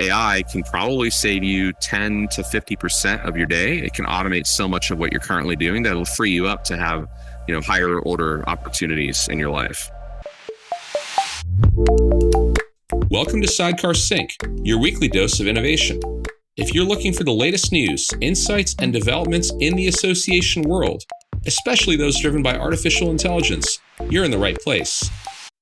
AI can probably save you 10 to 50% of your day. It can automate so much of what you're currently doing that it'll free you up to have, higher order opportunities in your life. Welcome to Sidecar Sync, your weekly dose of innovation. If you're looking for the latest news, insights, and developments in the association world, especially those driven by artificial intelligence, you're in the right place.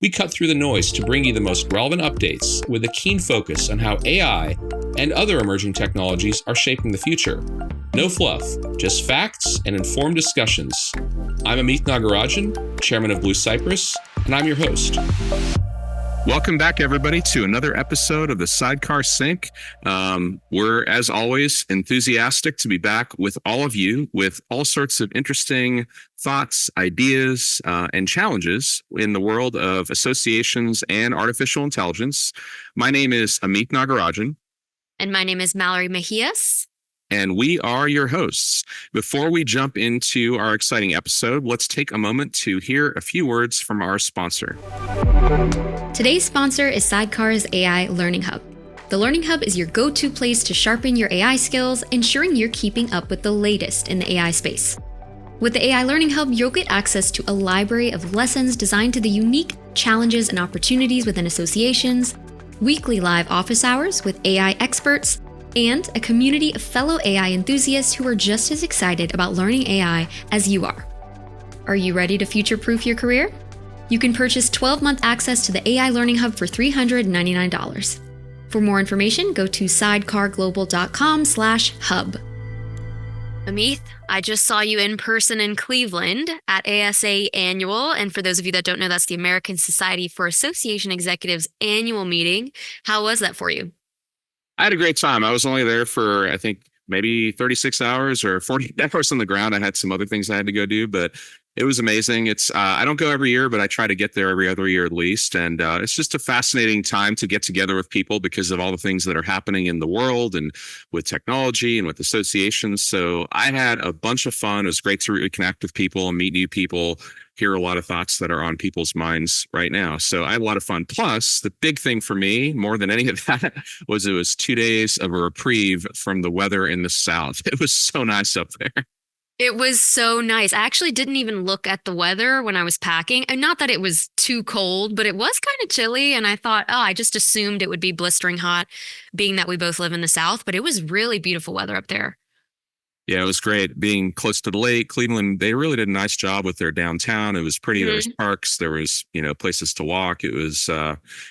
We cut through the noise to bring you the most relevant updates with a keen focus on how AI and other emerging technologies are shaping the future. No fluff, just facts and informed discussions. I'm Amith Nagarajan, chairman of Blue Cypress, and I'm your host. Welcome back, everybody, to another episode of the Sidecar Sync. We're, as always, enthusiastic to be back with all of you with all sorts of interesting thoughts, ideas, and challenges in the world of associations and artificial intelligence. My name is Amith Nagarajan. And my name is Mallory Mejias. And we are your hosts. Before we jump into our exciting episode, let's take a moment to hear a few words from our sponsor. Today's sponsor is Sidecar's AI Learning Hub. The Learning Hub is your go-to place to sharpen your AI skills, ensuring you're keeping up with the latest in the AI space. With the AI Learning Hub, you'll get access to a library of lessons designed to the unique challenges and opportunities within associations, weekly live office hours with AI experts, and a community of fellow AI enthusiasts who are just as excited about learning AI as you are. Are you ready to future-proof your career? You can purchase 12-month access to the AI Learning Hub for $399. For more information, go to sidecarglobal.com/hub. Amith, I just saw you in person in Cleveland at ASAE Annual. And for those of you that don't know, that's the American Society for Association Executives annual meeting. How was that for you? I had a great time. I was only there for, I think, maybe 36 hours or 40 hours on the ground. I had some other things I had to go do, but it was amazing. I don't go every year, but I try to get there every other year at least. And it's just a fascinating time to get together with people because of all the things that are happening in the world and with technology and with associations. So I had a bunch of fun. It was great to reconnect with people and meet new people, hear a lot of thoughts that are on people's minds right now. So I had a lot of fun. Plus, the big thing for me, more than any of that, was it was 2 days of a reprieve from the weather in the South. It was so nice up there. It was so nice. I actually didn't even look at the weather when I was packing. And not that it was too cold, but it was kind of chilly. And I thought, I just assumed it would be blistering hot, being that we both live in the South. But it was really beautiful weather up there. Yeah, it was great being close to the lake. Cleveland, they really did a nice job with their downtown. It was pretty. Mm-hmm. There was parks, there was, places to walk. It was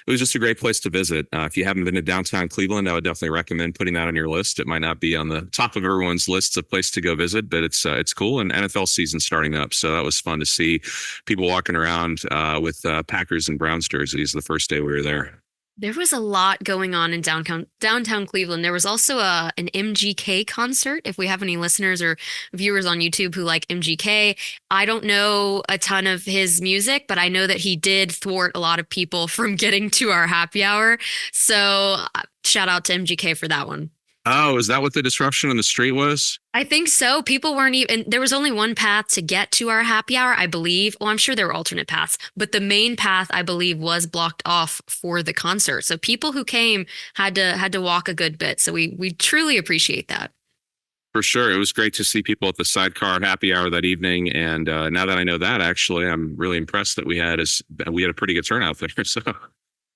just a great place to visit. If you haven't been to downtown Cleveland, I would definitely recommend putting that on your list. It might not be on the top of everyone's list of place to go visit, but it's cool. And NFL season starting up, so that was fun to see people walking around with Packers and Browns jerseys the first day we were there. There was a lot going on in downtown Cleveland. There was also an MGK concert. If we have any listeners or viewers on YouTube who like MGK, I don't know a ton of his music, but I know that he did thwart a lot of people from getting to our happy hour. So shout out to MGK for that one. Oh, is that what the disruption on the street was? I think so. People weren't even, there was only one path to get to our happy hour, I believe. Well, I'm sure there were alternate paths, but the main path, I believe, was blocked off for the concert. So people who came had to walk a good bit. So we truly appreciate that. For sure. It was great to see people at the Sidecar happy hour that evening. And now that I know that, actually, I'm really impressed that we had a pretty good turnout there. So.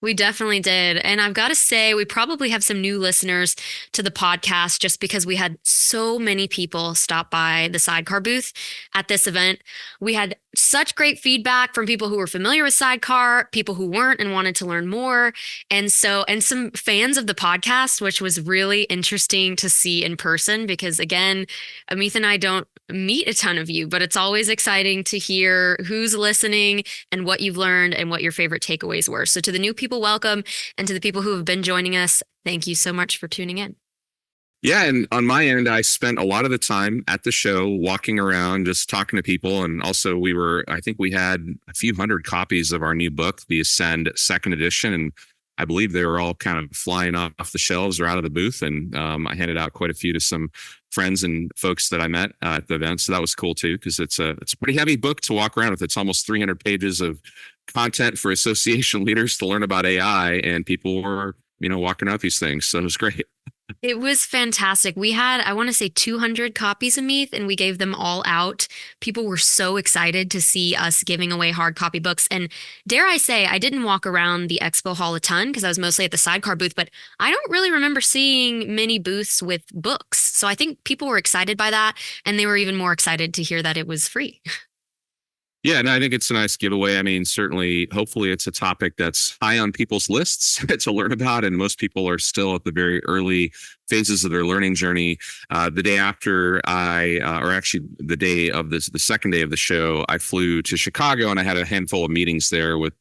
We definitely did. And I've got to say, we probably have some new listeners to the podcast just because we had so many people stop by the Sidecar booth at this event. We had such great feedback from people who were familiar with Sidecar, people who weren't and wanted to learn more. And some fans of the podcast, which was really interesting to see in person because, again, Amith and I don't meet a ton of you, but it's always exciting to hear who's listening and what you've learned and what your favorite takeaways were. So to the new people, welcome. And to the people who have been joining us, thank you so much for tuning in. Yeah. And on my end, I spent a lot of the time at the show walking around, just talking to people. And also I think we had a few hundred copies of our new book, The Ascend second edition. And I believe they were all kind of flying off the shelves or out of the booth. And I handed out quite a few to some friends and folks that I met at the event. So that was cool too, because it's a pretty heavy book to walk around with. It's almost 300 pages of content for association leaders to learn about AI. And people were walking out these things. So it was great. It was fantastic. We had, I want to say 200 copies of Meath, and we gave them all out. People were so excited to see us giving away hard copy books. And dare I say, I didn't walk around the expo hall a ton because I was mostly at the Sidecar booth, but I don't really remember seeing many booths with books. So I think people were excited by that, and they were even more excited to hear that it was free. Yeah, and I think it's a nice giveaway. I mean, certainly, hopefully it's a topic that's high on people's lists to learn about. And most people are still at the very early phases of their learning journey. The day after or actually the day of the second day of the show, I flew to Chicago and I had a handful of meetings there with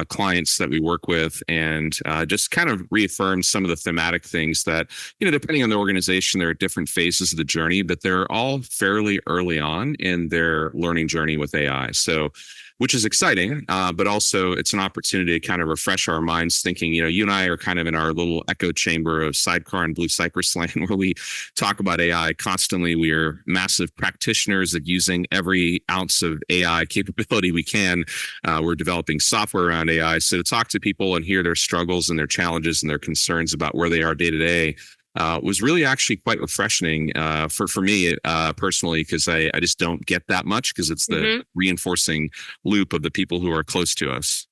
clients that we work with, and just kind of reaffirmed some of the thematic things that, depending on the organization, there are different phases of the journey, but they're all fairly early on in their learning journey with AI. So, which is exciting, but also it's an opportunity to kind of refresh our minds thinking, you and I are kind of in our little echo chamber of Sidecar and Blue Cypress land where we talk about AI constantly. We are massive practitioners of using every ounce of AI capability we can. We're developing software around AI. So to talk to people and hear their struggles and their challenges and their concerns about where they are day to day was really actually quite refreshing for me personally, because I just don't get that much because it's the reinforcing loop of the people who are close to us.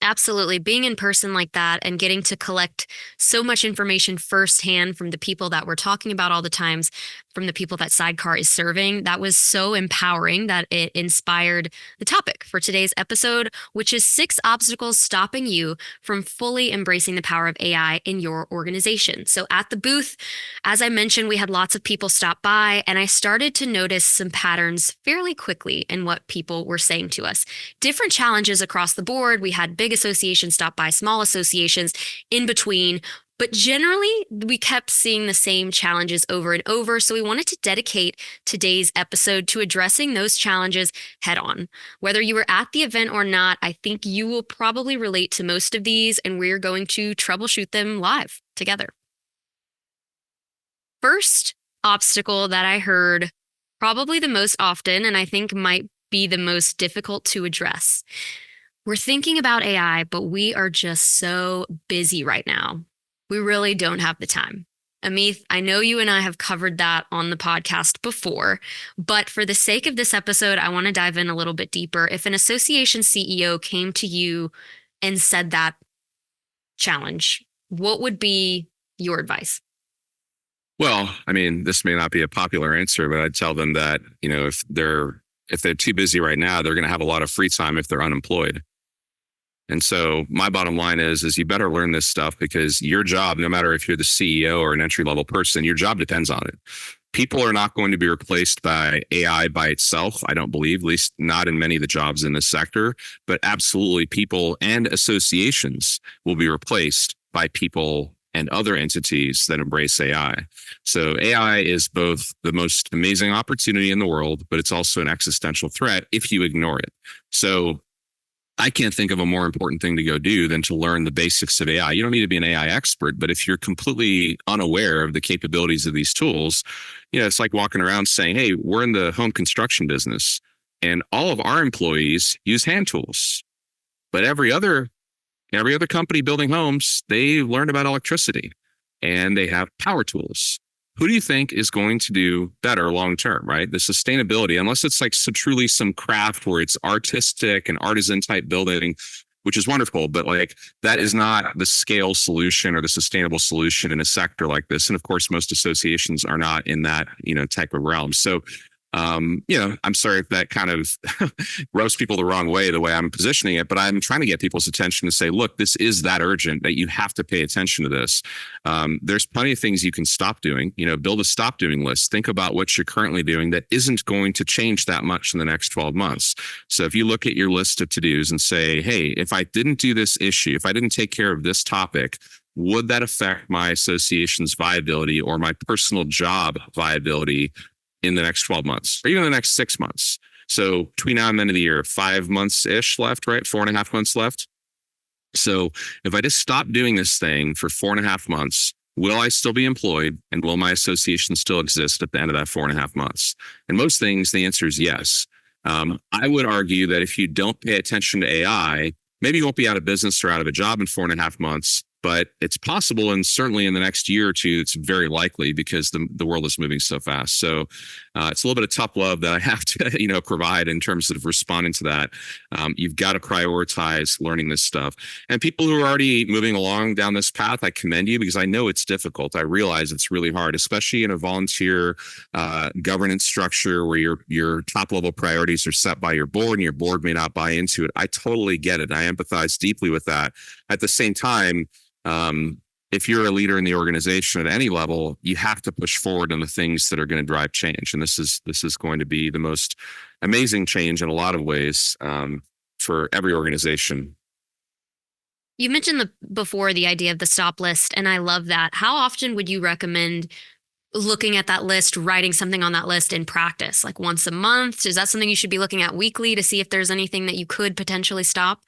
Absolutely. Being in person like that and getting to collect so much information firsthand from the people that we're talking about all the times, from the people that Sidecar is serving, that was so empowering that it inspired the topic for today's episode, which is 6 obstacles stopping you from fully embracing the power of AI in your organization. So at the booth, as I mentioned, we had lots of people stop by, and I started to notice some patterns fairly quickly in what people were saying to us. Different challenges across the board. We had big associations stop by, small associations in between. But generally, we kept seeing the same challenges over and over. So we wanted to dedicate today's episode to addressing those challenges head on. Whether you were at the event or not, I think you will probably relate to most of these, and we're going to troubleshoot them live together. First obstacle that I heard probably the most often, and I think might be the most difficult to address. We're thinking about AI, but we are just so busy right now. We really don't have the time. Amith, I know you and I have covered that on the podcast before, but for the sake of this episode, I want to dive in a little bit deeper. If an association CEO came to you and said that challenge, what would be your advice? Well, I mean, this may not be a popular answer, but I'd tell them that, if they're too busy right now, they're going to have a lot of free time if they're unemployed. And so my bottom line is you better learn this stuff, because your job, no matter if you're the CEO or an entry level person, your job depends on it. People are not going to be replaced by AI by itself, I don't believe, at least not in many of the jobs in this sector. But absolutely, people and associations will be replaced by people and other entities that embrace AI. So AI is both the most amazing opportunity in the world, but it's also an existential threat if you ignore it. So I can't think of a more important thing to go do than to learn the basics of AI. You don't need to be an AI expert, but if you're completely unaware of the capabilities of these tools, it's like walking around saying, hey, we're in the home construction business and all of our employees use hand tools. But every other company building homes, they learned about electricity and they have power tools. Who do you think is going to do better long term, right? The sustainability, unless it's like truly some craft where it's artistic and artisan type building, which is wonderful, but like that is not the scale solution or the sustainable solution in a sector like this. And of course, most associations are not in that, type of realm. So I'm sorry if that kind of rubs people the wrong way, the way I'm positioning it, but I'm trying to get people's attention to say, look, this is that urgent that you have to pay attention to this. There's plenty of things you can stop doing, build a stop doing list. Think about what you're currently doing that isn't going to change that much in the next 12 months. So if you look at your list of to-dos and say, hey, if I didn't do this issue, if I didn't take care of this topic, would that affect my association's viability or my personal job viability in the next 12 months or even the next 6 months? So between now and the end of the year, 5 months-ish left, right? 4.5 months left. So if I just stop doing this thing for 4.5 months, will I still be employed and will my association still exist at the end of that 4.5 months? And most things, the answer is yes. I would argue that if you don't pay attention to AI, maybe you won't be out of business or out of a job in 4.5 months, but it's possible. And certainly in the next year or two, it's very likely because the world is moving so fast. So it's a little bit of tough love that I have to, provide in terms of responding to that. You've got to prioritize learning this stuff. And people who are already moving along down this path, I commend you because I know it's difficult. I realize it's really hard, especially in a volunteer governance structure where your top level priorities are set by your board and your board may not buy into it. I totally get it. I empathize deeply with that. At the same time, if you're a leader in the organization at any level, you have to push forward on the things that are going to drive change. And this is going to be the most amazing change in a lot of ways for every organization. You mentioned before the idea of the stop list, and I love that. How often would you recommend looking at that list, writing something on that list in practice? Like once a month? Is that something you should be looking at weekly to see if there's anything that you could potentially stop?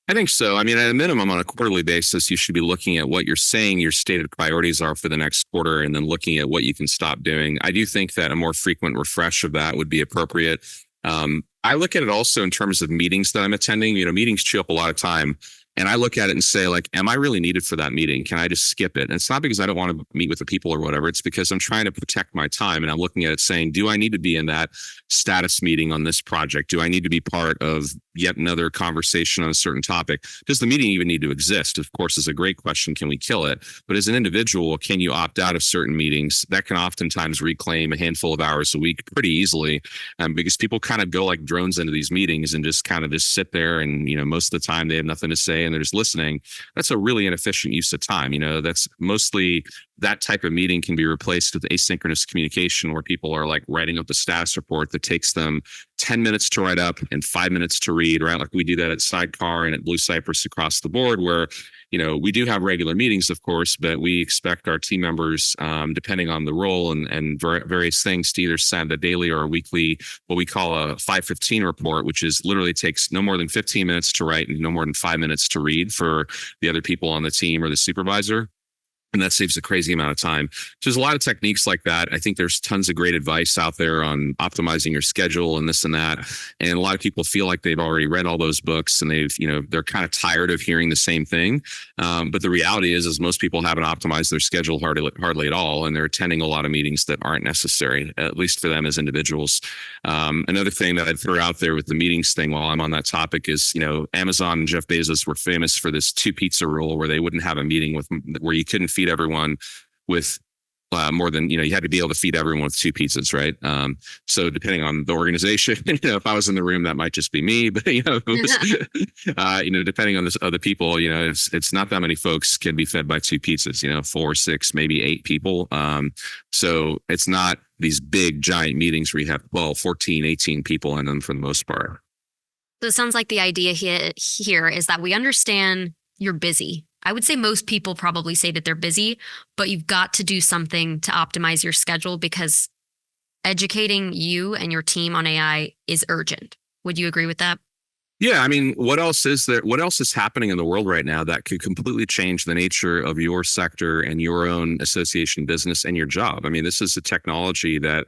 I think so. I mean, at a minimum, on a quarterly basis, you should be looking at what you're saying your stated priorities are for the next quarter and then looking at what you can stop doing. I do think that a more frequent refresh of that would be appropriate. I look at it also in terms of meetings that I'm attending. Meetings chew up a lot of time. And I look at it and say, like, am I really needed for that meeting? Can I just skip it? And it's not because I don't want to meet with the people or whatever. It's because I'm trying to protect my time. And I'm looking at it saying, do I need to be in that status meeting on this project? Do I need to be part of yet another conversation on a certain topic? Does the meeting even need to exist? Of course, is a great question. Can we kill it? But as an individual, can you opt out of certain meetings? That can oftentimes reclaim a handful of hours a week pretty easily because people kind of go like drones into these meetings and just sit there. And, most of the time they have nothing to say and they're just listening. That's a really inefficient use of time. That's mostly that type of meeting can be replaced with asynchronous communication where people are like writing up the status report that takes them 10 minutes to write up and 5 minutes to read, right? Like we do that at Sidecar and at Blue Cypress across the board where, we do have regular meetings, of course, but we expect our team members, depending on the role and various things, to either send a daily or a weekly, what we call a 515 report, which is literally takes no more than 15 minutes to write and no more than 5 minutes to read for the other people on the team or the supervisor. And that saves a crazy amount of time. So there's a lot of techniques like that. I think there's tons of great advice out there on optimizing your schedule and this and that. And a lot of people feel like they've already read all those books and they're kind of tired of hearing the same thing. But the reality is most people haven't optimized their schedule hardly at all. And they're attending a lot of meetings that aren't necessary, at least for them as individuals. Another thing that I'd throw out there with the meetings thing while I'm on that topic is, Amazon and Jeff Bezos were famous for this 2 pizza rule where they wouldn't have a meeting where you couldn't feed everyone with more than, you had to be able to feed everyone with 2 pizzas, right? So depending on the organization, if I was in the room, that might just be me, but, depending on this other people, it's not that many folks can be fed by 2 pizzas, 4, 6, maybe 8 people. So it's not these big giant meetings where you have 12, 14, 18 people in them for the most part. So it sounds like the idea here is that we understand you're busy. I would say most people probably say that they're busy, but you've got to do something to optimize your schedule because educating you and your team on AI is urgent. Would you agree with that? Yeah. I mean, what else is there? What else is happening in the world right now that could completely change the nature of your sector and your own association business and your job? I mean, this is a technology that,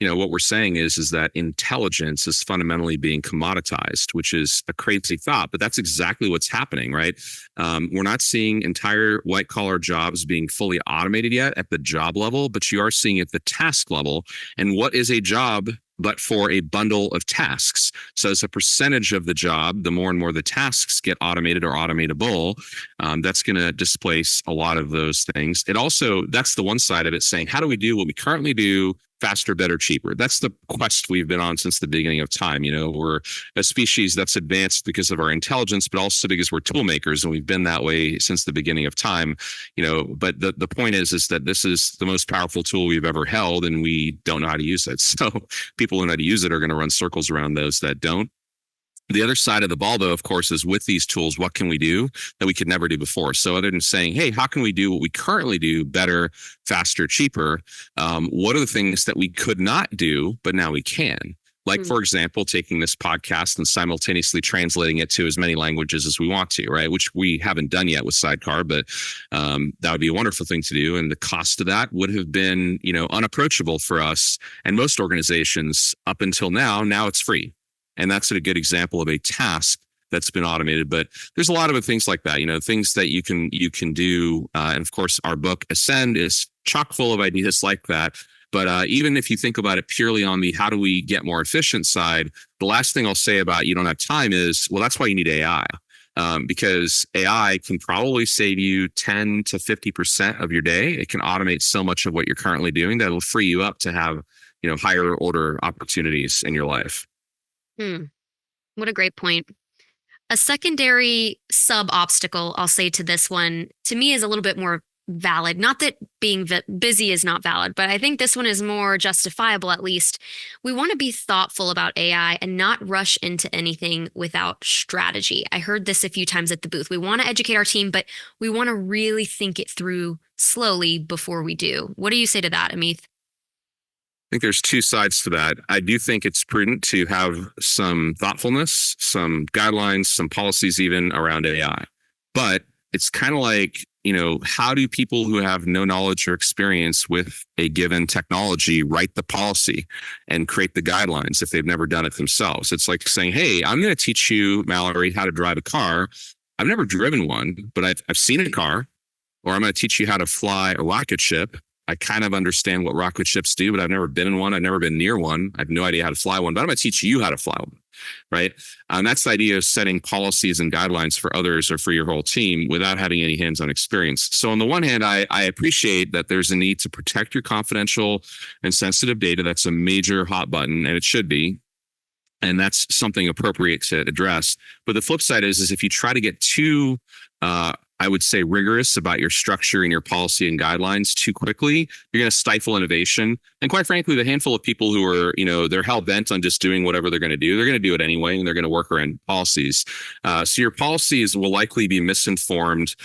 what we're saying is that intelligence is fundamentally being commoditized, which is a crazy thought, but that's exactly what's happening, right? We're not seeing entire white collar jobs being fully automated yet at the job level, but you are seeing it at the task level. And what is a job but for a bundle of tasks? So as a percentage of the job, the more and more the tasks get automated or automatable, that's going to displace a lot of those things. It also, that's the one side of it saying, how do we do what we currently do faster, better, cheaper? That's the quest we've been on since the beginning of time. We're a species that's advanced because of our intelligence, but also because we're tool makers, and we've been that way since the beginning of time. But the point is that this is the most powerful tool we've ever held, and we don't know how to use it. So people who know how to use it are going to run circles around those that don't. The other side of the ball, though, of course, is with these tools, what can we do that we could never do before? So other than saying, hey, how can we do what we currently do better, faster, cheaper? What are the things that we could not do, but now we can? Like, for example, taking this podcast and simultaneously translating it to as many languages as we want to, right? Which we haven't done yet with Sidecar, but that would be a wonderful thing to do. And the cost of that would have been, unapproachable for us and most organizations up until now. Now it's free. And that's a good example of a task that's been automated. But there's a lot of things like that, things that you can do. And of course, our book Ascend is chock full of ideas like that. But even if you think about it purely on the how do we get more efficient side, the last thing I'll say about you don't have time is, well, that's why you need AI. Because AI can probably save you 10 to 50% of your day. It can automate so much of what you're currently doing that will free you up to have, higher order opportunities in your life. What a great point. A secondary sub obstacle, I'll say to this one, to me is a little bit more valid. Not that being busy is not valid, but I think this one is more justifiable, at least. We want to be thoughtful about AI and not rush into anything without strategy. I heard this a few times at the booth. We want to educate our team, but we want to really think it through slowly before we do. What do you say to that, Amith? I think there's two sides to that. I do think it's prudent to have some thoughtfulness, some guidelines, some policies even around AI. But it's kind of like, how do people who have no knowledge or experience with a given technology write the policy and create the guidelines if they've never done it themselves? It's like saying, hey, I'm going to teach you, Mallory, how to drive a car. I've never driven one, but I've seen a car. Or I'm going to teach you how to fly a rocket ship. I kind of understand what rocket ships do, but I've never been in one. I've never been near one. I have no idea how to fly one, but I'm going to teach you how to fly one, right? That's the idea of setting policies and guidelines for others or for your whole team without having any hands-on experience. So on the one hand, I appreciate that there's a need to protect your confidential and sensitive data. That's a major hot button, and it should be. And that's something appropriate to address. But the flip side is if you try to get too I would say rigorous about your structure and your policy and guidelines too quickly, you're going to stifle innovation. And quite frankly, the handful of people who are, they're hell bent on just doing whatever they're going to do, they're going to do it anyway, and they're going to work around policies. So your policies will likely be misinformed,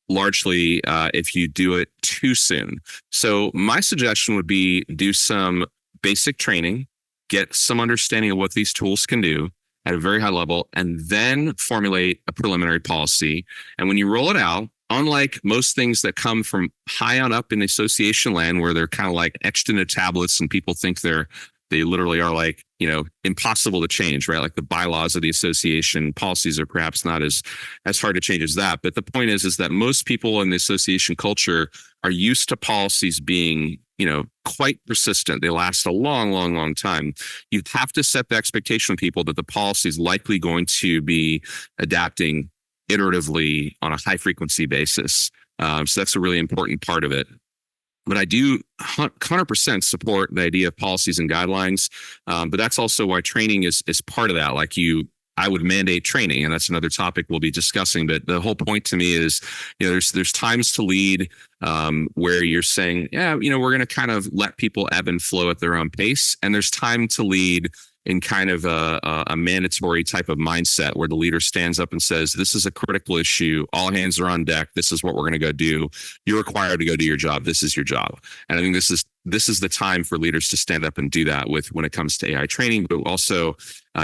largely if you do it too soon. So my suggestion would be do some basic training, get some understanding of what these tools can do at a very high level, and then formulate a preliminary policy. And when you roll it out, unlike most things that come from high on up in association land, where they're kind of like etched into tablets and people think they literally are like, impossible to change, right? Like the bylaws of the association policies are perhaps not as hard to change as that. But the point is that most people in the association culture are used to policies being, quite persistent. They last a long, long, long time. You have to set the expectation with people that the policy is likely going to be adapting iteratively on a high frequency basis. So that's a really important part of it. But I do 100% support the idea of policies and guidelines. But that's also why training is part of that. I would mandate training, and that's another topic we'll be discussing. But the whole point to me is, there's times to lead where you're saying, we're going to kind of let people ebb and flow at their own pace. And there's time to lead in kind of a mandatory type of mindset where the leader stands up and says, this is a critical issue. All hands are on deck. This is what we're going to go do. You're required to go do your job. This is your job. And I think this is the time for leaders to stand up and do that when it comes to AI training, but also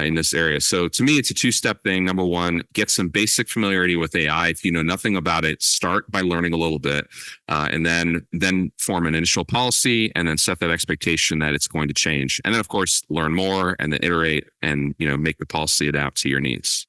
in this area. So to me, it's a two-step thing. Number one, get some basic familiarity with AI. If you know nothing about it, start by learning a little bit, and then form an initial policy, and then set that expectation that it's going to change. And then, of course, learn more and then iterate and make the policy adapt to your needs.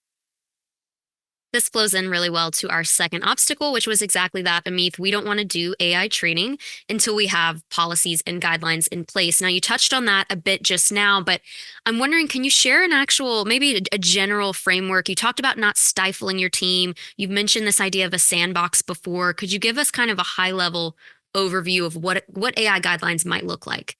This flows in really well to our second obstacle, which was exactly that, Amith. We don't want to do AI training until we have policies and guidelines in place. Now, you touched on that a bit just now, but I'm wondering, can you share an actual, maybe a general framework? You talked about not stifling your team. You've mentioned this idea of a sandbox before. Could you give us kind of a high-level overview of what AI guidelines might look like?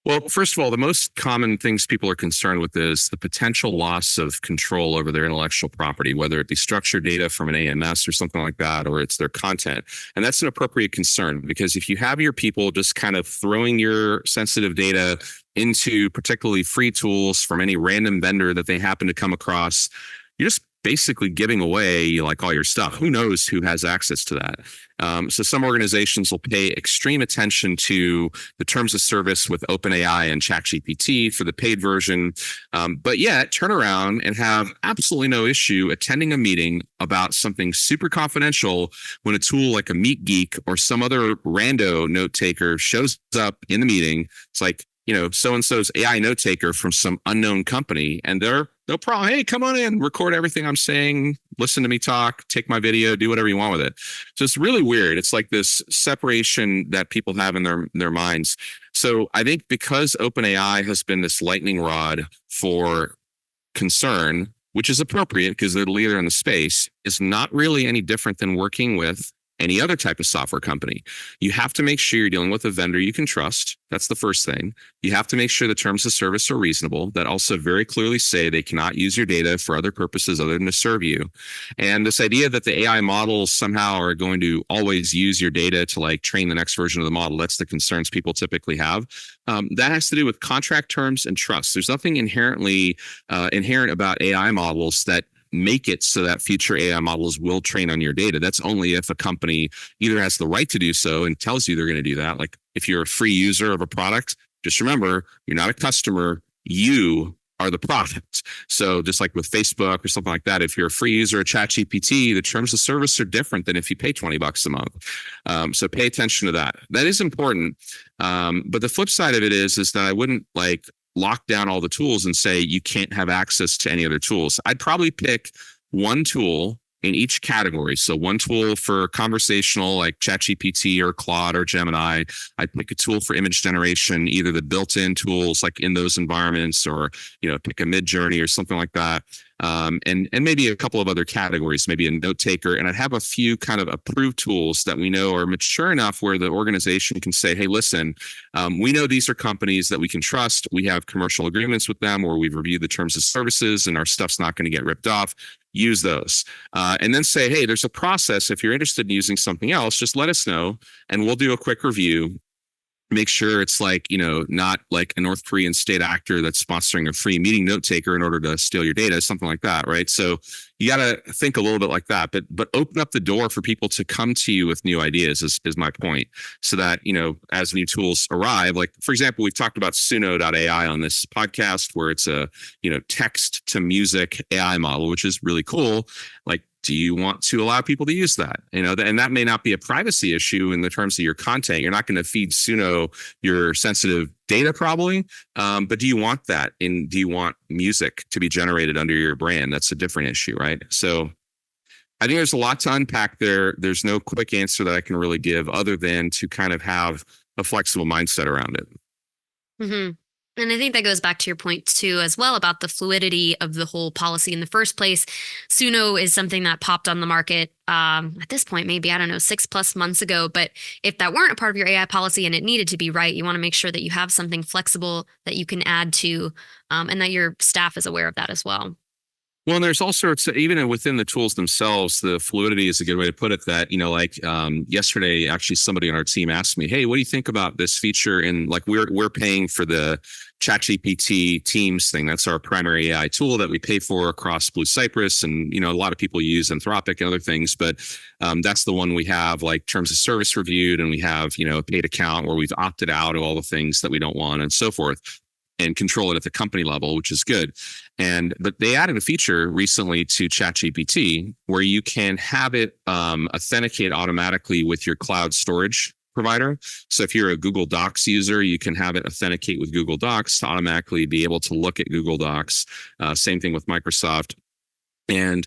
Well, first of all, the most common things people are concerned with is the potential loss of control over their intellectual property, whether it be structured data from an AMS or something like that, or it's their content. And that's an appropriate concern, because if you have your people just kind of throwing your sensitive data into particularly free tools from any random vendor that they happen to come across, you're just basically giving away all your stuff. Who knows who has access to that? So some organizations will pay extreme attention to the terms of service with OpenAI and ChatGPT for the paid version, but yet turn around and have absolutely no issue attending a meeting about something super confidential when a tool like a Meet Geek or some other rando note taker shows up in the meeting. It's like, so-and-so's AI note taker from some unknown company, and they're no problem. Hey, come on in, record everything I'm saying, listen to me talk, take my video, do whatever you want with it. So it's really weird. It's like this separation that people have in their minds. So I think because OpenAI has been this lightning rod for concern, which is appropriate because they're the leader in the space, is not really any different than working with any other type of software company. You have to make sure you're dealing with a vendor you can trust. That's the first thing. You have to make sure the terms of service are reasonable, that also very clearly say they cannot use your data for other purposes other than to serve you. And this idea that the AI models somehow are going to always use your data to like train the next version of the model, that's the concerns people typically have. That has to do with contract terms and trust. There's nothing inherent about AI models that make it so that future AI models will train on your data. That's only if a company either has the right to do so and tells you they're going to do that. Like if you're a free user of a product, just remember, you're not a customer, you are the product. So just like with Facebook or something like that, if you're a free user of ChatGPT, the terms of service are different than if you pay $20 a month. So pay attention to that. That is important. But the flip side of it is that I wouldn't like lock down all the tools and say you can't have access to any other tools. I'd probably pick one tool in each category. So one tool for conversational like ChatGPT or Claude or Gemini. I'd pick a tool for image generation, either the built-in tools like in those environments or, pick a Midjourney or something like that. And maybe a couple of other categories, maybe a note taker. And I'd have a few kind of approved tools that we know are mature enough where the organization can say, hey, listen, we know these are companies that we can trust. We have commercial agreements with them or we've reviewed the terms of services and our stuff's not going to get ripped off. Use those. And then say, hey, there's a process. If you're interested in using something else, just let us know and we'll do a quick review. Make sure it's like, not like a North Korean state actor that's sponsoring a free meeting note taker in order to steal your data, something like that, right? So you got to think a little bit like that, but open up the door for people to come to you with new ideas is my point. So that, as new tools arrive, like for example, we've talked about Suno.ai on this podcast where it's a, text to music AI model, which is really cool. Like, do you want to allow people to use that? And that may not be a privacy issue in the terms of your content. You're not going to feed Suno your sensitive data probably. But do you want that? And do you want music to be generated under your brand? That's a different issue, right? So I think there's a lot to unpack there. There's no quick answer that I can really give other than to kind of have a flexible mindset around it. Mm-hmm. And I think that goes back to your point too, as well, about the fluidity of the whole policy in the first place. Suno is something that popped on the market at this point, maybe, 6+ months ago. But if that weren't a part of your AI policy and it needed to be, right, you want to make sure that you have something flexible that you can add to and that your staff is aware of that as well. Well, and there's all sorts of, even within the tools themselves, the fluidity is a good way to put it that, yesterday, actually somebody on our team asked me, hey, what do you think about this feature? And like, we're paying for the ChatGPT Teams thing. That's our primary AI tool that we pay for across Blue Cypress. And, a lot of people use Anthropic and other things, but that's the one we have like terms of service reviewed. And we have, a paid account where we've opted out of all the things that we don't want and so forth, and control it at the company level, which is good. But they added a feature recently to ChatGPT where you can have it authenticate automatically with your cloud storage provider. So if you're a Google Docs user, you can have it authenticate with Google Docs to automatically be able to look at Google Docs. Same thing with Microsoft. And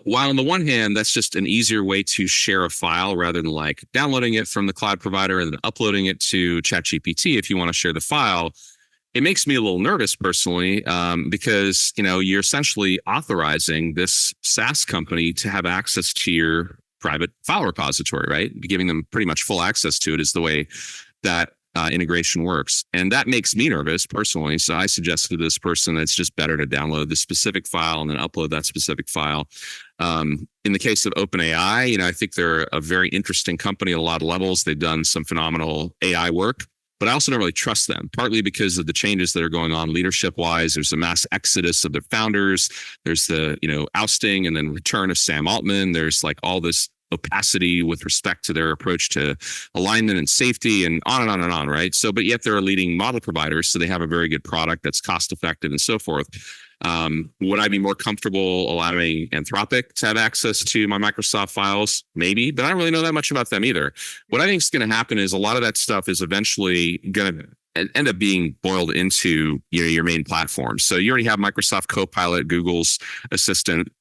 while on the one hand, that's just an easier way to share a file rather than like downloading it from the cloud provider and then uploading it to ChatGPT if you want to share the file, it makes me a little nervous personally because, you're essentially authorizing this SaaS company to have access to your private file repository, right? Giving them pretty much full access to it is the way that integration works. And that makes me nervous personally. So I suggested to this person that it's just better to download the specific file and then upload that specific file. In the case of OpenAI, I think they're a very interesting company at a lot of levels. They've done some phenomenal AI work. But I also don't really trust them, partly because of the changes that are going on leadership-wise. There's a mass exodus of their founders. There's the, ousting and then return of Sam Altman. There's like all this opacity with respect to their approach to alignment and safety and on and on and on, right? So, but yet they're a leading model provider. So they have a very good product that's cost-effective and so forth. Would I be more comfortable allowing Anthropic to have access to my Microsoft files? Maybe, but I don't really know that much about them either. What I think is going to happen is a lot of that stuff is eventually going to end up being boiled into your main platform. So you already have Microsoft Copilot, Google's Assistant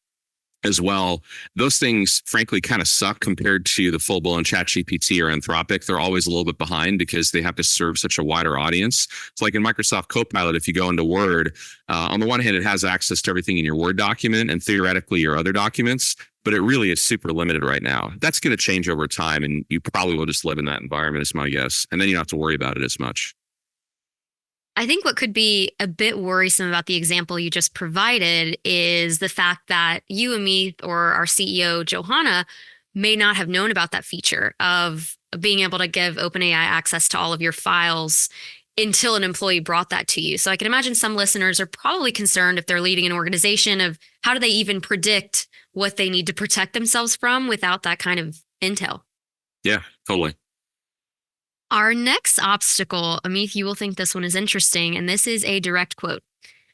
as well. Those things, frankly, kind of suck compared to the full-blown ChatGPT or Anthropic. They're always a little bit behind because they have to serve such a wider audience. It's like in Microsoft Copilot, if you go into Word, on the one hand, it has access to everything in your Word document and theoretically your other documents, but it really is super limited right now. That's going to change over time, and you probably will just live in that environment, is my guess. And then you don't have to worry about it as much. I think what could be a bit worrisome about the example you just provided is the fact that you, Amith, or our CEO, Johanna, may not have known about that feature of being able to give OpenAI access to all of your files until an employee brought that to you. So I can imagine some listeners are probably concerned if they're leading an organization of how do they even predict what they need to protect themselves from without that kind of intel. Yeah, totally. Our next obstacle, Amith, you will think this one is interesting, and this is a direct quote.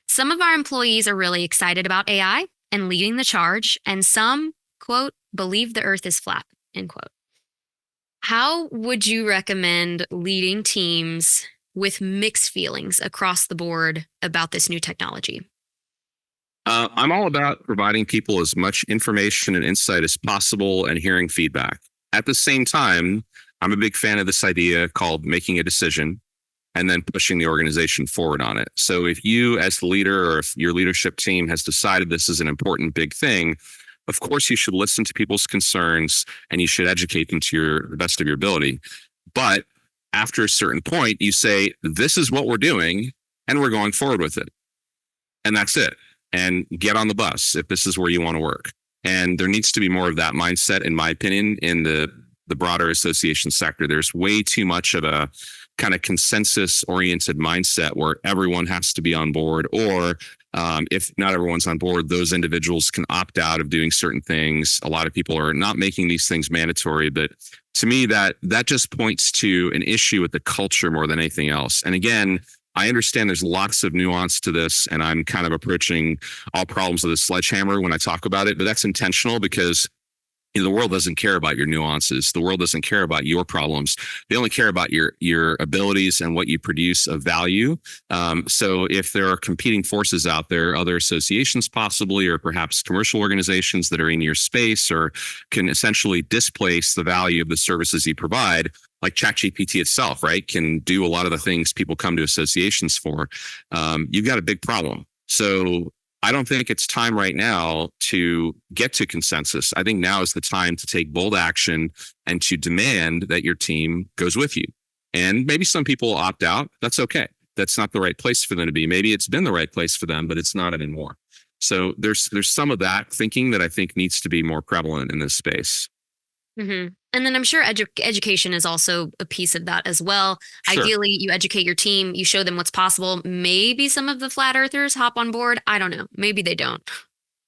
Some of our employees are really excited about AI and leading the charge, and some, quote, believe the earth is flat, end quote. How would you recommend leading teams with mixed feelings across the board about this new technology? I'm all about providing people as much information and insight as possible and hearing feedback. At the same time, I'm a big fan of this idea called making a decision and then pushing the organization forward on it. So if you as the leader or if your leadership team has decided this is an important big thing, of course you should listen to people's concerns and you should educate them to the best of your ability. But after a certain point, you say, this is what we're doing and we're going forward with it. And that's it. And get on the bus if this is where you want to work. And there needs to be more of that mindset, in my opinion, in the broader association sector. There's way too much of a kind of consensus-oriented mindset where everyone has to be on board, or if not everyone's on board, those individuals can opt out of doing certain things. A lot of people are not making these things mandatory, but to me, that just points to an issue with the culture more than anything else. And again, I understand there's lots of nuance to this, and I'm kind of approaching all problems with a sledgehammer when I talk about it, but that's intentional because the world doesn't care about your nuances. The world doesn't care about your problems. They only care about your abilities and what you produce of value. So if there are competing forces out there, other associations possibly, or perhaps commercial organizations that are in your space or can essentially displace the value of the services you provide, like ChatGPT itself, right, can do a lot of the things people come to associations for, you've got a big problem. So I don't think it's time right now to get to consensus. I think now is the time to take bold action and to demand that your team goes with you. And maybe some people opt out. That's okay. That's not the right place for them to be. Maybe it's been the right place for them, but it's not anymore. So there's some of that thinking that I think needs to be more prevalent in this space. Mm-hmm. And then I'm sure education is also a piece of that as well. Sure. Ideally, you educate your team, you show them what's possible. Maybe some of the flat earthers hop on board. I don't know. Maybe they don't.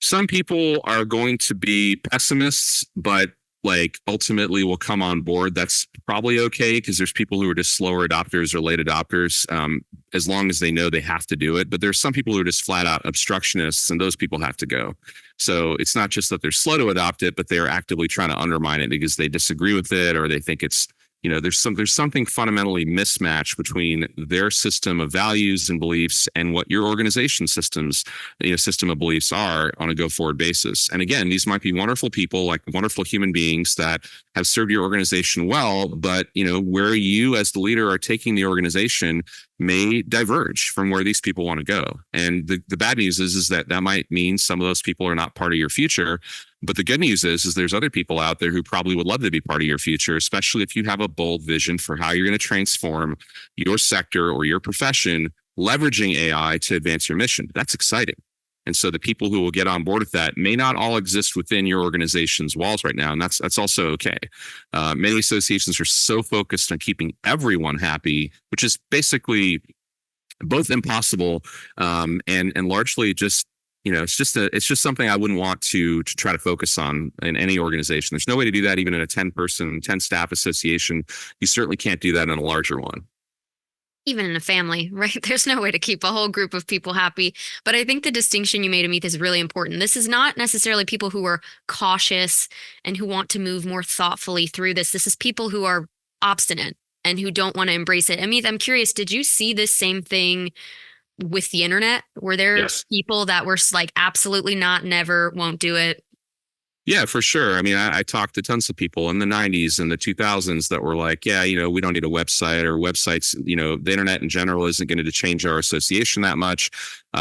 Some people are going to be pessimists, but like ultimately will come on board. That's probably okay because there's people who are just slower adopters or late adopters, as long as they know they have to do it. But there's some people who are just flat out obstructionists, and those people have to go. So it's not just that they're slow to adopt it, but they're actively trying to undermine it because they disagree with it or they think it's, there's something fundamentally mismatched between their system of values and beliefs and what your organization system of beliefs are on a go forward basis. And again, these might be wonderful people, like wonderful human beings that have served your organization well, but where you as the leader are taking the organization may diverge from where these people want to go. And the bad news is that might mean some of those people are not part of your future. But the good news is there's other people out there who probably would love to be part of your future, especially if you have a bold vision for how you're going to transform your sector or your profession, leveraging AI to advance your mission. That's exciting. And so the people who will get on board with that may not all exist within your organization's walls right now. And that's also okay. Many associations are so focused on keeping everyone happy, which is basically both impossible and largely just, it's just something I wouldn't want to try to focus on in any organization. There's no way to do that even in a 10 staff association. You certainly can't do that in a larger one. Even in a family, right? There's no way to keep a whole group of people happy. But I think the distinction you made, Amith, is really important. This is not necessarily people who are cautious and who want to move more thoughtfully through this. This is people who are obstinate and who don't want to embrace it. Amith, I'm curious, did you see this same thing with the internet? Were there Yes. people that were like, absolutely not, never, won't do it? Yeah, for sure. I mean, I talked to tons of people in the 90s and the 2000s that were like, yeah, we don't need a website, or websites, the internet in general isn't going to change our association that much.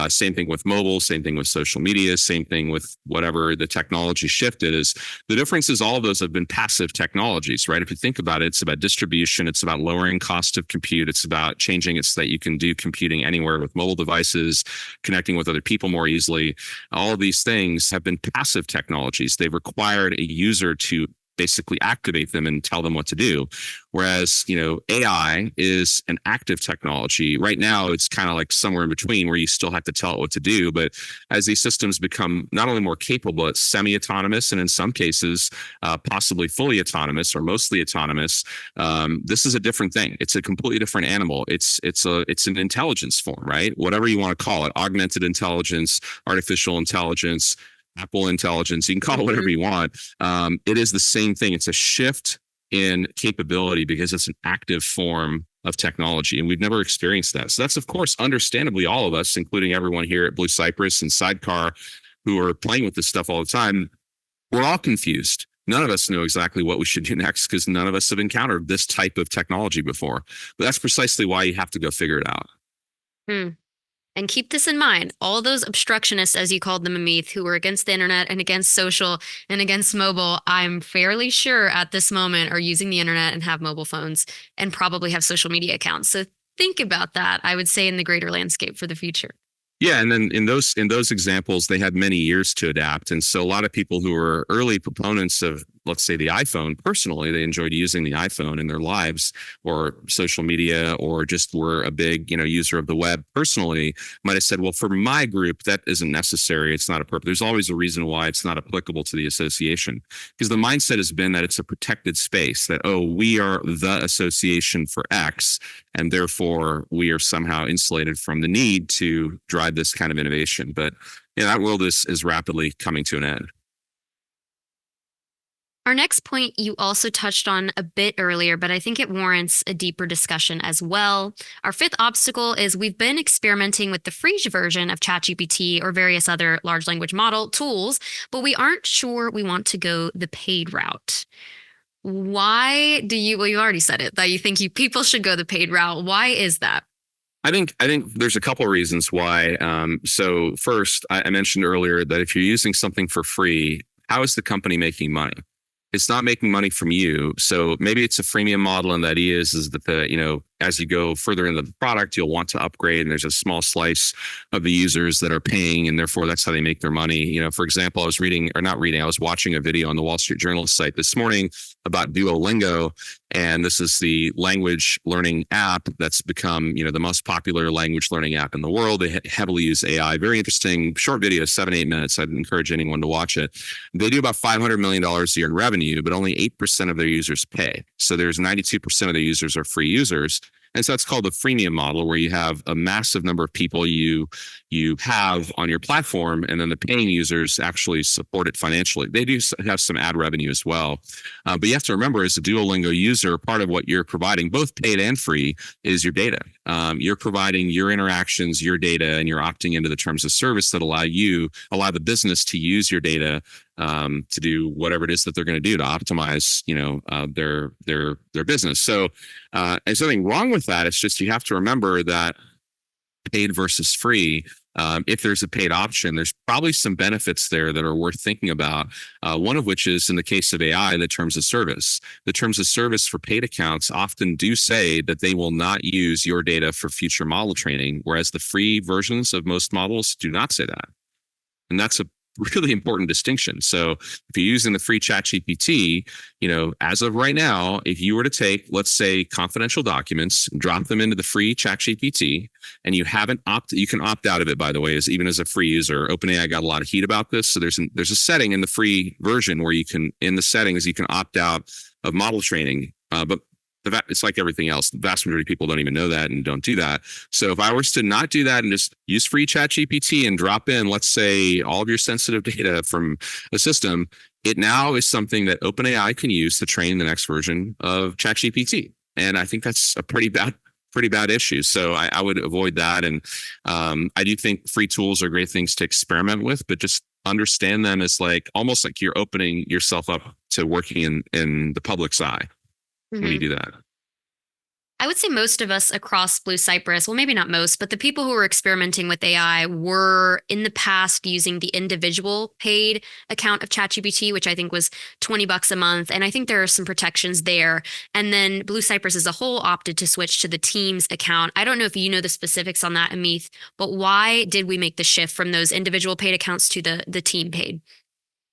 Same thing with mobile, same thing with social media, same thing with whatever the technology shifted is. The difference is all of those have been passive technologies, right? If you think about it, it's about distribution. It's about lowering cost of compute. It's about changing it so that you can do computing anywhere with mobile devices, connecting with other people more easily. All of these things have been passive technologies. They've required a user to basically activate them and tell them what to do. Whereas, AI is an active technology. Right now, it's kind of like somewhere in between where you still have to tell it what to do. But as these systems become not only more capable, it's semi-autonomous, and in some cases, possibly fully autonomous or mostly autonomous, this is a different thing. It's a completely different animal. It's an intelligence form, right? Whatever you want to call it, augmented intelligence, artificial intelligence, Apple intelligence, you can call it whatever you want. It is the same thing. It's a shift in capability because it's an active form of technology, and we've never experienced that. So that's, of course, understandably, all of us, including everyone here at Blue Cypress and Sidecar, who are playing with this stuff all the time, we're all confused. None of us know exactly what we should do next because none of us have encountered this type of technology before. But that's precisely why you have to go figure it out. And keep this in mind, all those obstructionists, as you called them, Amith, who were against the internet and against social and against mobile, I'm fairly sure at this moment are using the internet and have mobile phones and probably have social media accounts. So think about that, I would say, in the greater landscape for the future. Yeah, and then in those examples, they had many years to adapt. And so a lot of people who were early proponents of, let's say, the iPhone, personally, they enjoyed using the iPhone in their lives, or social media, or just were a big, user of the web personally, might have said, well, for my group, that isn't necessary. It's not a purpose. There's always a reason why it's not applicable to the association, because the mindset has been that it's a protected space, that, oh, we are the association for X, and therefore we are somehow insulated from the need to drive this kind of innovation. But that world is rapidly coming to an end. Our next point you also touched on a bit earlier, but I think it warrants a deeper discussion as well. Our fifth obstacle is we've been experimenting with the free version of ChatGPT or various other large language model tools, but we aren't sure we want to go the paid route. Why do you, well, you already said it, that you think people should go the paid route. Why is that? I think there's a couple of reasons why. So first, I mentioned earlier that if you're using something for free, how is the company making money? It's not making money from you. So maybe it's a freemium model, and the idea is that as you go further into the product, you'll want to upgrade, and there's a small slice of the users that are paying, and therefore that's how they make their money. For example, I was watching a video on the Wall Street Journal site this morning about Duolingo, and this is the language learning app that's become, the most popular language learning app in the world. They heavily use AI. Very interesting, short video, 7-8 minutes. I'd encourage anyone to watch it. They do about $500 million a year in revenue, but only 8% of their users pay. So there's 92% of their users are free users. And so that's called the freemium model, where you have a massive number of people you have on your platform, and then the paying users actually support it financially. They do have some ad revenue as well. But you have to remember, as a Duolingo user, part of what you're providing, both paid and free, is your data. You're providing your interactions, your data, and you're opting into the terms of service that allow the business to use your data to do whatever it is that they're going to do to optimize, their business. So there's nothing wrong with that. It's just you have to remember that paid versus free. If there's a paid option, there's probably some benefits there that are worth thinking about. One of which is, in the case of AI, the terms of service. The terms of service for paid accounts often do say that they will not use your data for future model training, whereas the free versions of most models do not say that. And that's a really important distinction. So if you're using the free ChatGPT, as of right now, if you were to take, let's say, confidential documents, drop them into the free ChatGPT, and you can opt out of it, by the way, even as a free user. OpenAI got a lot of heat about this. So there's a setting in the free version where in the settings, you can opt out of model training. But it's like everything else. The vast majority of people don't even know that and don't do that. So if I was to not do that and just use free ChatGPT and drop in, let's say, all of your sensitive data from a system, it now is something that OpenAI can use to train the next version of ChatGPT. And I think that's a pretty bad issue. So I would avoid that. And I do think free tools are great things to experiment with, but just understand them as like almost like you're opening yourself up to working in the public's eye when you do that. I would say most of us across Blue Cypress, well, maybe not most, but the people who were experimenting with AI were in the past using the individual paid account of ChatGPT, which I think was $20 a month. And I think there are some protections there. And then Blue Cypress as a whole opted to switch to the Teams account. I don't know if you know the specifics on that, Amith, but why did we make the shift from those individual paid accounts to the team paid?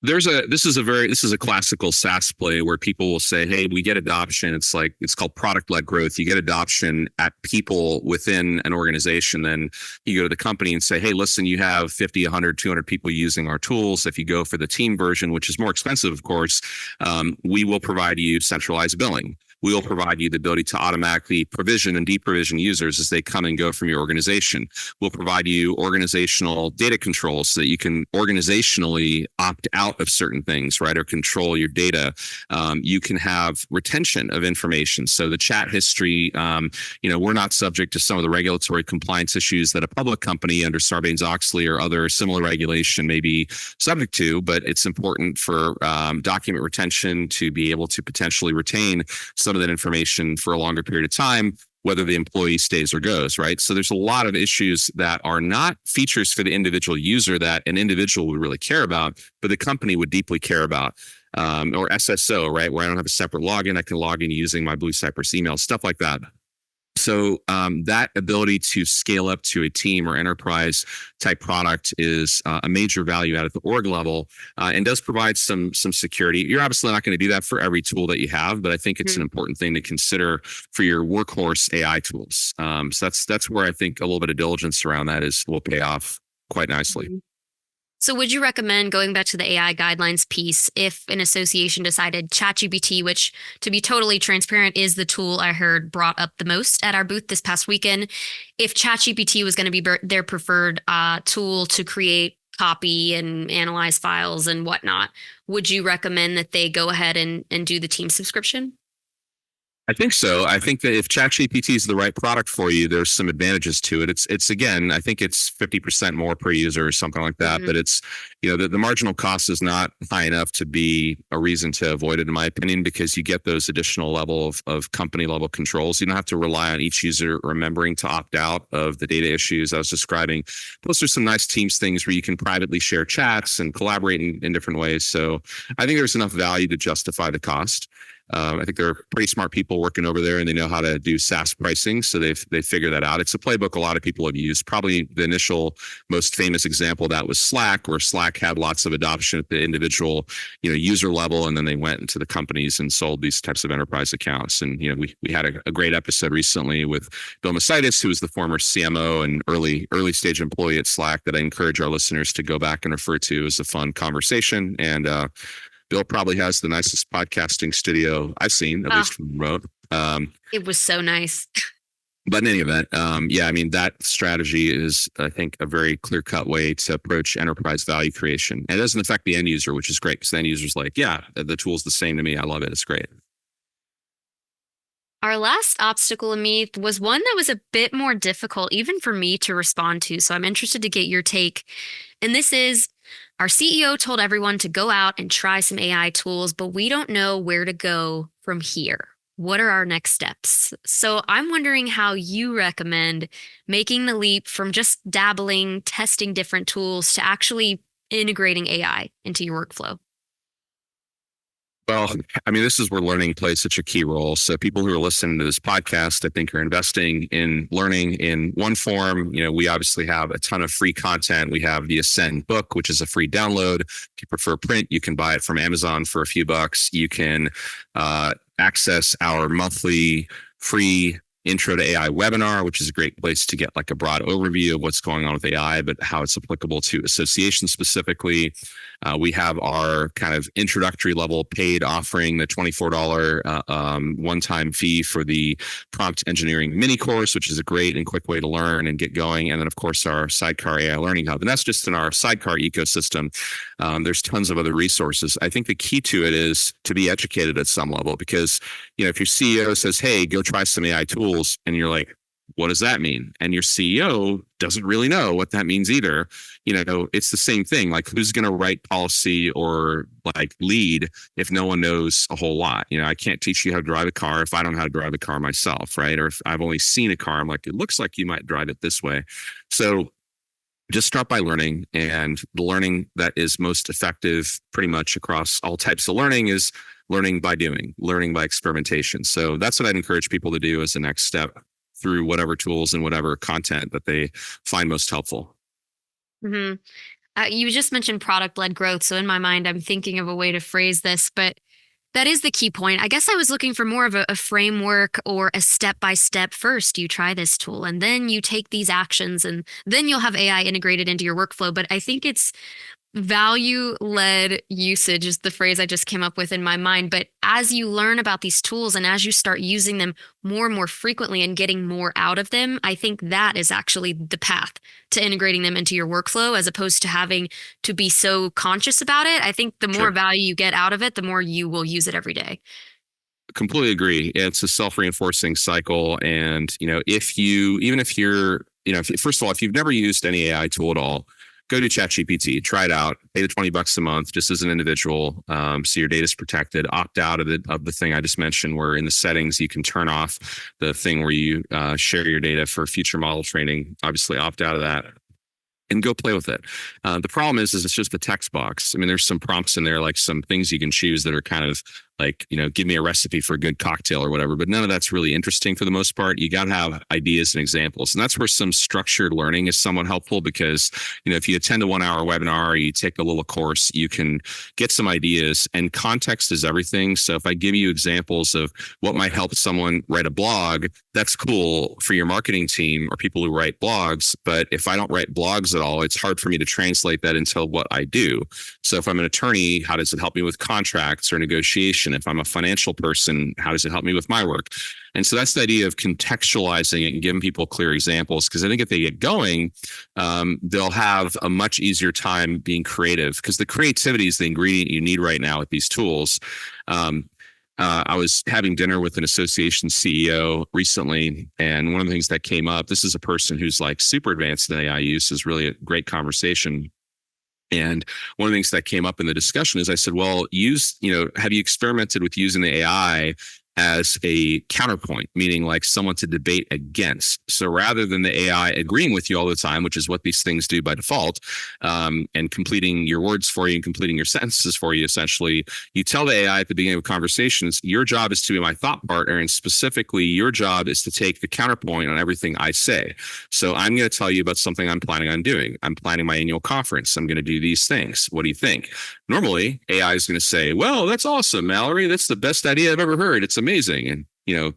This is a classical SaaS play where people will say, hey, we get adoption. It's called product-led growth. You get adoption at people within an organization. Then you go to the company and say, hey, listen, you have 50, 100, 200 people using our tools. If you go for the team version, which is more expensive, of course, we will provide you centralized billing. We will provide you the ability to automatically provision and deprovision users as they come and go from your organization. We'll provide you organizational data controls so that you can organizationally opt out of certain things, right, or control your data. You can have retention of information. So the chat history, we're not subject to some of the regulatory compliance issues that a public company under Sarbanes-Oxley or other similar regulation may be subject to, but it's important for document retention to be able to potentially retain some of that information for a longer period of time, whether the employee stays or goes, right? So there's a lot of issues that are not features for the individual user that an individual would really care about, but the company would deeply care about. Or SSO, right? Where I don't have a separate login, I can log in using my Blue Cypress email, stuff like that. So that ability to scale up to a team or enterprise type product is a major value add at the org level and does provide some security. You're obviously not going to do that for every tool that you have, but I think it's an important thing to consider for your workhorse AI tools. So that's where I think a little bit of diligence around that will pay off quite nicely. So would you recommend going back to the AI guidelines piece if an association decided ChatGPT, which to be totally transparent is the tool I heard brought up the most at our booth this past weekend, if ChatGPT was going to be their preferred tool to create copy and analyze files and whatnot, would you recommend that they go ahead and do the team subscription? I think so. I think that if ChatGPT is the right product for you, there's some advantages to it. It's again, I think it's 50% more per user or something like that. But it's, the marginal cost is not high enough to be a reason to avoid it, in my opinion, because you get those additional level of company level controls. You don't have to rely on each user remembering to opt out of the data issues I was describing. Plus, there's some nice Teams things where you can privately share chats and collaborate in different ways. So I think there's enough value to justify the cost. I think there are pretty smart people working over there and they know how to do SaaS pricing. So they figure that out. It's a playbook a lot of people have used. Probably the initial most famous example of that was Slack, where Slack had lots of adoption at the individual, user level. And then they went into the companies and sold these types of enterprise accounts. And, we had a great episode recently with Bill Masitis, who was the former CMO and early stage employee at Slack that I encourage our listeners to go back and refer to as a fun conversation. And, Bill probably has the nicest podcasting studio I've seen, at least from remote. It was so nice. But in any event, that strategy is, I think, a very clear-cut way to approach enterprise value creation. And it doesn't affect the end user, which is great, because the end user's like, yeah, the tool's the same to me. I love it. It's great. Our last obstacle, Amith, was one that was a bit more difficult, even for me to respond to. So I'm interested to get your take. And this is, our CEO told everyone to go out and try some AI tools, but we don't know where to go from here. What are our next steps? So I'm wondering how you recommend making the leap from just dabbling, testing different tools to actually integrating AI into your workflow. Well, this is where learning plays such a key role. So people who are listening to this podcast, I think, are investing in learning in one form. We obviously have a ton of free content. We have the Ascend book, which is a free download. If you prefer print, you can buy it from Amazon for a few bucks. You can access our monthly free Intro to AI webinar, which is a great place to get like a broad overview of what's going on with AI, but how it's applicable to association specifically. We have our kind of introductory level paid offering, the $24 one-time fee for the prompt engineering mini course, which is a great and quick way to learn and get going. And then, of course, our Sidecar AI Learning Hub. And that's just in our Sidecar ecosystem. There's tons of other resources. I think the key to it is to be educated at some level, because, if your CEO says, hey, go try some AI tools, and you're like, what does that mean? And your CEO doesn't really know what that means either. It's the same thing. Like, who's going to write policy or like lead if no one knows a whole lot? I can't teach you how to drive a car if I don't know how to drive a car myself, right? Or if I've only seen a car, I'm like, it looks like you might drive it this way. So just start by learning, and the learning that is most effective pretty much across all types of learning is learning by doing, learning by experimentation. So that's what I'd encourage people to do as the next step through whatever tools and whatever content that they find most helpful. Mm-hmm. You just mentioned product-led growth. So in my mind, I'm thinking of a way to phrase this, but that is the key point. I guess I was looking for more of a framework or a step-by-step. First, you try this tool, and then you take these actions, and then you'll have AI integrated into your workflow. But I think it's value-led usage is the phrase I just came up with in my mind. But as you learn about these tools and as you start using them more and more frequently and getting more out of them, I think that is actually the path to integrating them into your workflow, as opposed to having to be so conscious about it. I think the more value you get out of it, the more you will use it every day. Completely agree. It's a self-reinforcing cycle. And, if first of all, if you've never used any AI tool at all, go to ChatGPT, try it out, pay the $20 a month just as an individual. So your data is protected. Opt out of the thing I just mentioned, where in the settings you can turn off the thing where you share your data for future model training. Obviously, opt out of that and go play with it. The problem is it's just a text box. I mean, there's some prompts in there, like some things you can choose that are kind of like, give me a recipe for a good cocktail or whatever, but none of that's really interesting for the most part. You got to have ideas and examples. And that's where some structured learning is somewhat helpful, because, if you attend a 1-hour webinar or you take a little course, you can get some ideas, and context is everything. So if I give you examples of what might help someone write a blog, that's cool for your marketing team or people who write blogs. But if I don't write blogs at all, it's hard for me to translate that into what I do. So if I'm an attorney, how does it help me with contracts or negotiation? If I'm a financial person, how does it help me with my work? And so that's the idea of contextualizing it and giving people clear examples, because I think if they get going, they'll have a much easier time being creative, because the creativity is the ingredient you need right now with these tools. I was having dinner with an association CEO recently, and one of the things that came up, this is a person who's like super advanced in AI use, is really a great conversation. And one of the things that came up in the discussion is I said, well, have you experimented with using the AI as a counterpoint, meaning like someone to debate against? So rather than the AI agreeing with you all the time, which is what these things do by default, and completing your words for you and completing your sentences for you, essentially, you tell the AI at the beginning of conversations, your job is to be my thought partner, and specifically your job is to take the counterpoint on everything I say. So I'm going to tell you about something I'm planning on doing. I'm planning my annual conference. I'm going to do these things. What do you think? Normally, AI is going to say, well, that's awesome, Mallory. That's the best idea I've ever heard. It's amazing. And,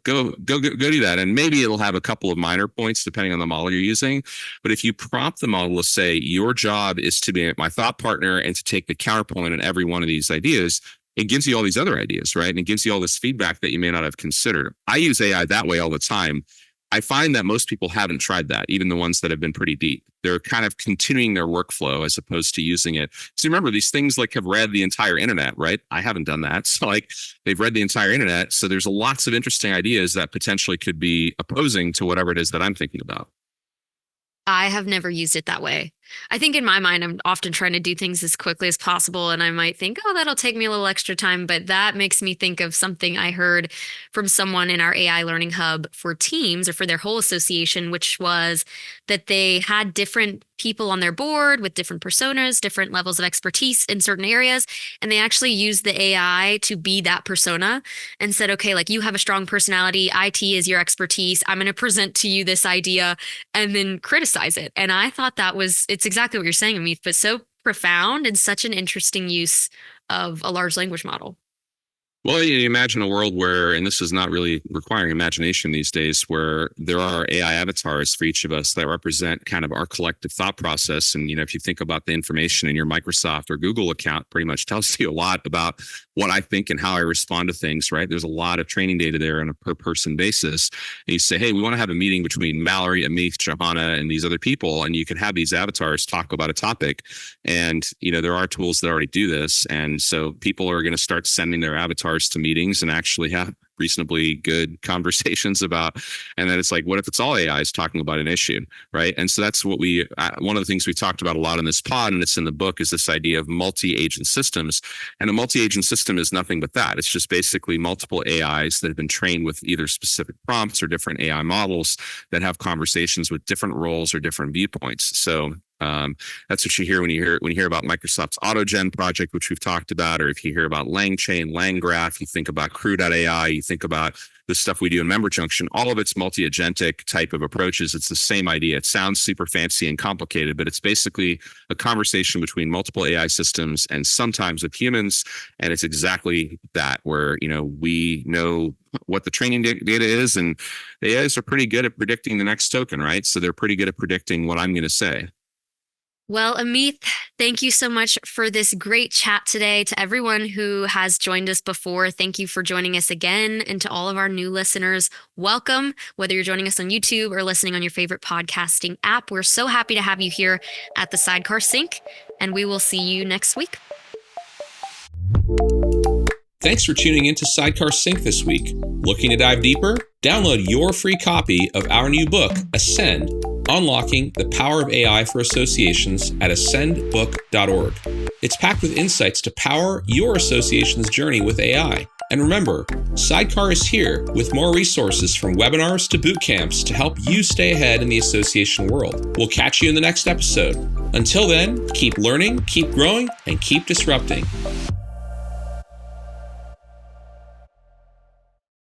go do that. And maybe it'll have a couple of minor points depending on the model you're using. But if you prompt the model to say, your job is to be my thought partner and to take the counterpoint on every one of these ideas, it gives you all these other ideas, right? And it gives you all this feedback that you may not have considered. I use AI that way all the time. I find that most people haven't tried that, even the ones that have been pretty deep. They're kind of continuing their workflow as opposed to using it. So remember, these things like have read the entire internet, right? I haven't done that. So like they've read the entire internet. So there's lots of interesting ideas that potentially could be opposing to whatever it is that I'm thinking about. I have never used it that way. I think in my mind, I'm often trying to do things as quickly as possible. And I might think, oh, that'll take me a little extra time. But that makes me think of something I heard from someone in our AI Learning Hub for teams or for their whole association, which was that they had different people on their board with different personas, different levels of expertise in certain areas. And they actually used the AI to be that persona and said, okay, like you have a strong personality. IT is your expertise. I'm going to present to you this idea and then criticize it. And I thought it's exactly what you're saying, Amith, but so profound and such an interesting use of a large language model. Well, you imagine a world where, and this is not really requiring imagination these days, where there are AI avatars for each of us that represent kind of our collective thought process. And, if you think about the information in your Microsoft or Google account, pretty much tells you a lot about what I think and how I respond to things, right? There's a lot of training data there on a per person basis. And you say, hey, we want to have a meeting between Mallory, Amith, Johanna, and these other people. And you can have these avatars talk about a topic. And, there are tools that already do this. And so people are going to start sending their avatars to meetings and actually have reasonably good conversations about, and then it's like, what if it's all AIs talking about an issue, right? And so that's what one of the things we talked about a lot in this pod, and it's in the book, is this idea of multi-agent systems. And a multi-agent system is nothing but that. It's just basically multiple AIs that have been trained with either specific prompts or different AI models that have conversations with different roles or different viewpoints. So that's what you hear when you hear about Microsoft's AutoGen project, which we've talked about, or if you hear about LangChain, LangGraph, you think about Crew.ai, you think about the stuff we do in Member Junction. All of it's multi-agentic type of approaches. It's the same idea. It sounds super fancy and complicated, but it's basically a conversation between multiple AI systems and sometimes with humans. And it's exactly that, where we know what the training data is, and the AIs are pretty good at predicting the next token, right? So they're pretty good at predicting what I'm going to say. Well, Amith, thank you so much for this great chat today. To everyone who has joined us before, thank you for joining us again. And to all of our new listeners, welcome. Whether you're joining us on YouTube or listening on your favorite podcasting app, we're so happy to have you here at the Sidecar Sync, and we will see you next week. Thanks for tuning in to Sidecar Sync this week. Looking to dive deeper? Download your free copy of our new book, Ascend, Unlocking the Power of AI for Associations at ascendbook.org. It's packed with insights to power your association's journey with AI. And remember, Sidecar is here with more resources from webinars to boot camps to help you stay ahead in the association world. We'll catch you in the next episode. Until then, keep learning, keep growing, and keep disrupting.